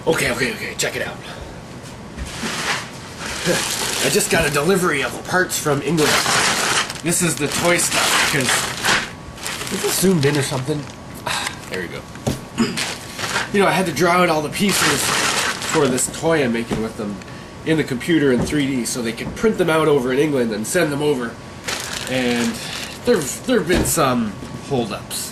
Okay, check it out. I just got a delivery of the parts from England. This is the toy stuff, because... Is this zoomed in or something? There we go. You know, I had to draw out all the pieces for this toy I'm making with them in the computer in 3D so they could print them out over in England and send them over. And there have been some holdups.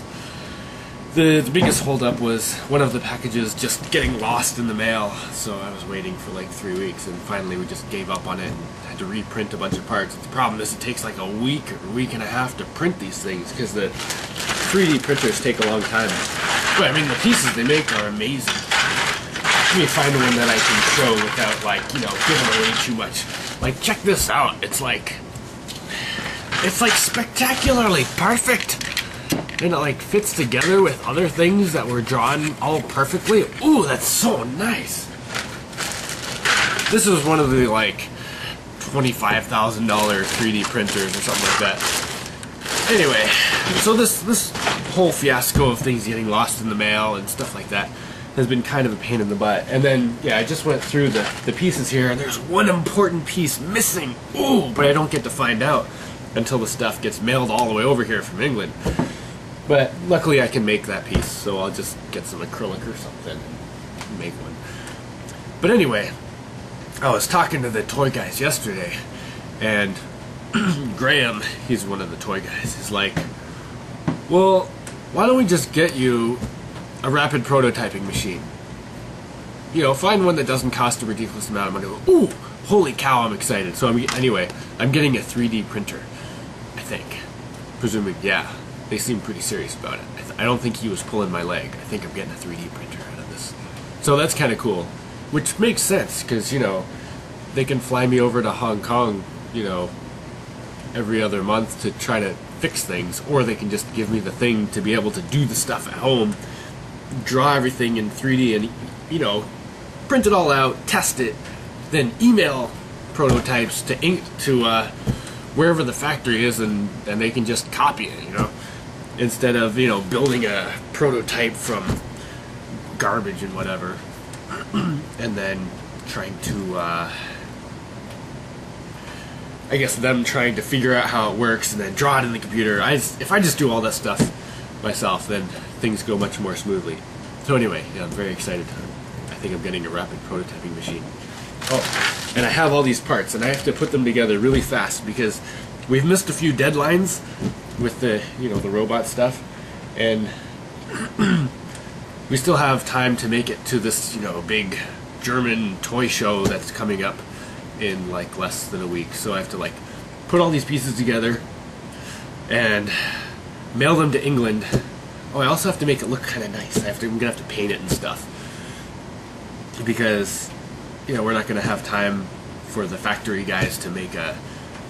The biggest holdup was one of the packages just getting lost in the mail, so I was waiting for like 3 weeks, and finally we just gave up on it and had to reprint a bunch of parts. The problem is it takes like a week or a week and a half to print these things because the 3D printers take a long time. But I mean, the pieces they make are amazing. Let me find one that I can show without, like, you know, giving away too much. Like, check this out. It's like spectacularly perfect. And it like fits together with other things that were drawn all perfectly. Ooh, that's so nice. This is one of the like $25,000 3D printers or something like that. Anyway, so this whole fiasco of things getting lost in the mail and stuff like that has been kind of a pain in the butt. And then, yeah, I just went through the pieces here, and there's one important piece missing. Ooh, but I don't get to find out until the stuff gets mailed all the way over here from England. But luckily I can make that piece, so I'll just get some acrylic or something and make one. But anyway, I was talking to the toy guys yesterday, and Graham, he's one of the toy guys, he's like, well, why don't we just get you a rapid prototyping machine? You know, find one that doesn't cost a ridiculous amount of money. Ooh, holy cow, I'm excited. So anyway, I'm getting a 3D printer, I think. Presuming, yeah. They seem pretty serious about it. I don't think he was pulling my leg. I think I'm getting a 3D printer out of this. So that's kind of cool. Which makes sense, because, you know, they can fly me over to Hong Kong, you know, every other month to try to fix things, or they can just give me the thing to be able to do the stuff at home, draw everything in 3D and, you know, print it all out, test it, then email prototypes to wherever the factory is, and they can just copy it, you know, instead of, you know, building a prototype from garbage and whatever, and then trying to, I guess them trying to figure out how it works and then draw it in the computer. If I just do all that stuff myself, then things go much more smoothly. So anyway, yeah, I'm very excited. I think I'm getting a rapid prototyping machine. Oh, and I have all these parts, and I have to put them together really fast because we've missed a few deadlines with the, you know, the robot stuff, and we still have time to make it to this, you know, big German toy show that's coming up in like less than a week. So I have to like put all these pieces together and mail them to England. Oh, I also have to make it look kind of nice. I'm gonna have to paint it and stuff because, you know, we're not gonna have time for the factory guys to make a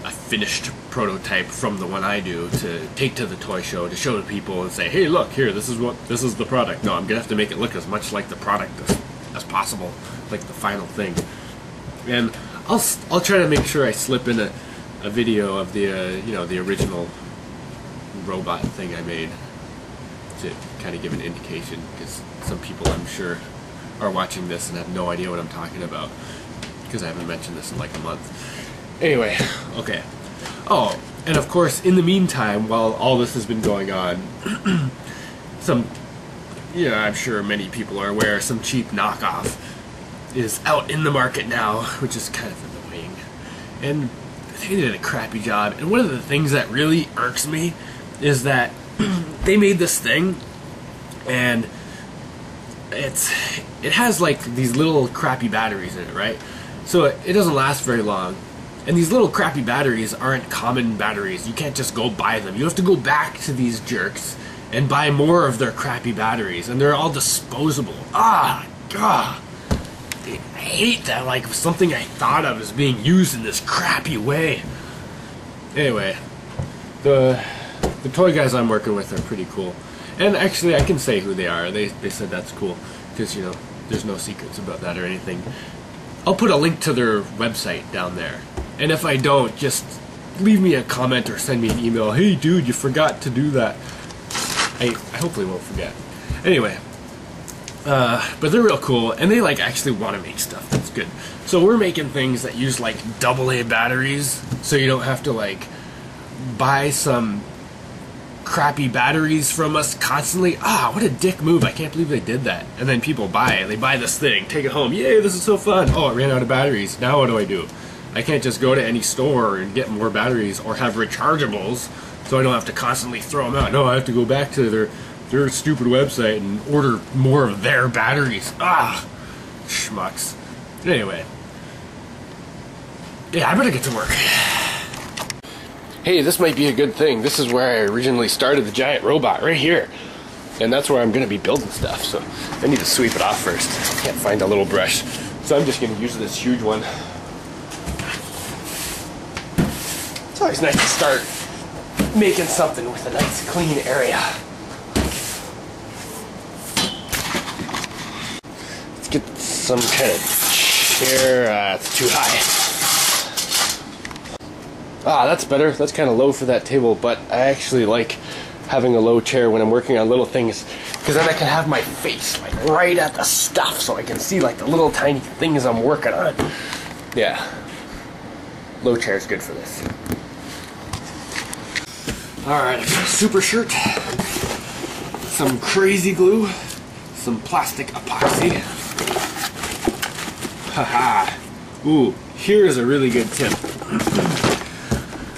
finished prototype from the one I do to take to the toy show to show to people and say, hey, look here, this is the product. No, I'm gonna have to make it look as much like the product as possible, like the final thing. And I'll try to make sure I slip in a video of the you know, the original robot thing I made to kind of give an indication, because some people I'm sure are watching this and have no idea what I'm talking about because I haven't mentioned this in like a month. Anyway, okay. Oh, and of course, in the meantime, while all this has been going on, I'm sure many people are aware, some cheap knockoff is out in the market now, which is kind of annoying. And they did a crappy job. And one of the things that really irks me is that they made this thing, and it has like these little crappy batteries in it, right? So it doesn't last very long. And these little crappy batteries aren't common batteries. You can't just go buy them. You have to go back to these jerks and buy more of their crappy batteries, and they're all disposable. Ah, God. I hate that, like, something I thought of as being used in this crappy way. Anyway, the toy guys I'm working with are pretty cool. And actually, I can say who they are. They said that's cool, because, you know, there's no secrets about that or anything. I'll put a link to their website down there. And if I don't, just leave me a comment or send me an email. Hey, dude, you forgot to do that. I hopefully won't forget. Anyway, But they're real cool, and they like actually want to make stuff that's good. So we're making things that use like AA batteries, so you don't have to like buy some crappy batteries from us constantly. Ah, what a dick move. I can't believe they did that. And then people buy it. They buy this thing, take it home. Yay, this is so fun. Oh, it ran out of batteries. Now what do? I can't just go to any store and get more batteries or have rechargeables, so I don't have to constantly throw them out. No, I have to go back to their stupid website and order more of their batteries. Ah, schmucks. Anyway. Yeah, I better get to work. Hey, this might be a good thing. This is where I originally started the giant robot, right here. And that's where I'm going to be building stuff, so I need to sweep it off first. I can't find a little brush, so I'm just going to use this huge one. It's always nice to start making something with a nice clean area. Let's get some kind of chair. It's too high. Ah, that's better. That's kind of low for that table, but I actually like having a low chair when I'm working on little things, because then I can have my face like right at the stuff, so I can see like the little tiny things I'm working on. Yeah, low chair is good for this. Alright, I got a super shirt, some crazy glue, some plastic epoxy. Haha. Ooh, here's a really good tip.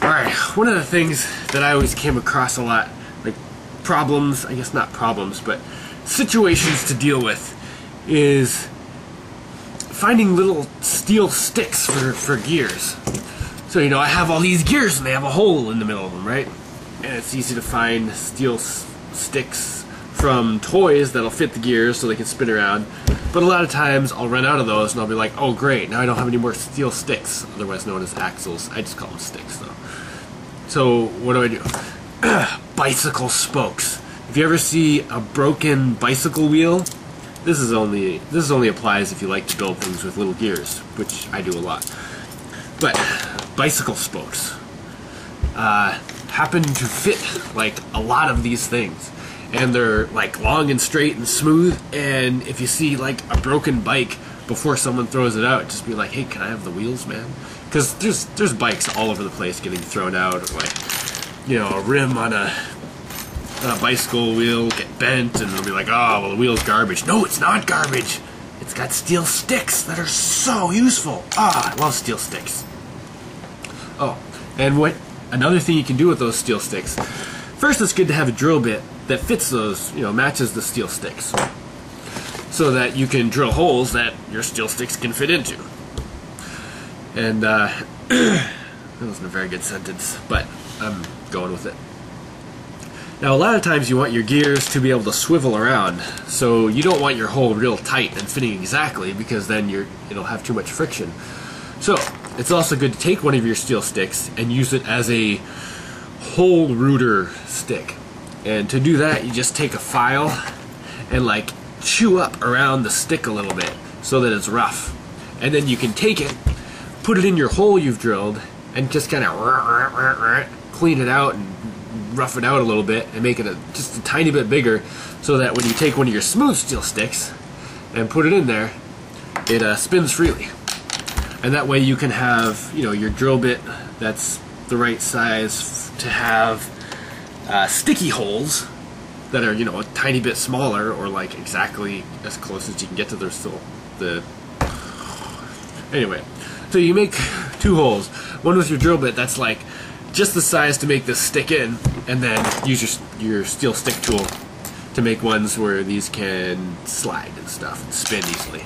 Alright, one of the things that I always came across a lot, like problems, I guess not problems, but situations to deal with, is finding little steel sticks for gears. So, you know, I have all these gears and they have a hole in the middle of them, right? And it's easy to find steel sticks from toys that'll fit the gears so they can spin around. But a lot of times I'll run out of those and I'll be like, oh great, now I don't have any more steel sticks, otherwise known as axles. I just call them sticks though. So what do? Bicycle spokes. If you ever see a broken bicycle wheel, this only applies if you like to build things with little gears, which I do a lot. But bicycle spokes happen to fit like a lot of these things, and they're like long and straight and smooth. And if you see like a broken bike before someone throws it out, just be like, hey, can I have the wheels, man? Because there's bikes all over the place getting thrown out, or like, you know, a rim on a bicycle wheel get bent, and they'll be like, oh, well, the wheel's garbage. No, it's not garbage. It's got steel sticks that are so useful. Ah, I love steel sticks. Oh, and another thing you can do with those steel sticks, first it's good to have a drill bit that fits those, you know, matches the steel sticks, so that you can drill holes that your steel sticks can fit into. And that wasn't a very good sentence, but I'm going with it. Now, a lot of times you want your gears to be able to swivel around, so you don't want your hole real tight and fitting exactly, because then it'll have too much friction. So it's also good to take one of your steel sticks and use it as a hole router stick. And to do that, you just take a file and like chew up around the stick a little bit so that it's rough. And then you can take it, put it in your hole you've drilled, and just kind of clean it out and rough it out a little bit and make it just a tiny bit bigger, so that when you take one of your smooth steel sticks and put it in there, it spins freely. And that way you can have, you know, your drill bit that's the right size to have sticky holes that are, you know, a tiny bit smaller, or like exactly as close as you can get to the anyway. So you make two holes, one with your drill bit that's like just the size to make this stick in, and then use your steel stick tool to make ones where these can slide and stuff and spin easily.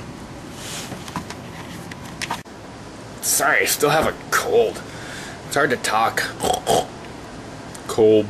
Sorry, I still have a cold. It's hard to talk. Colb.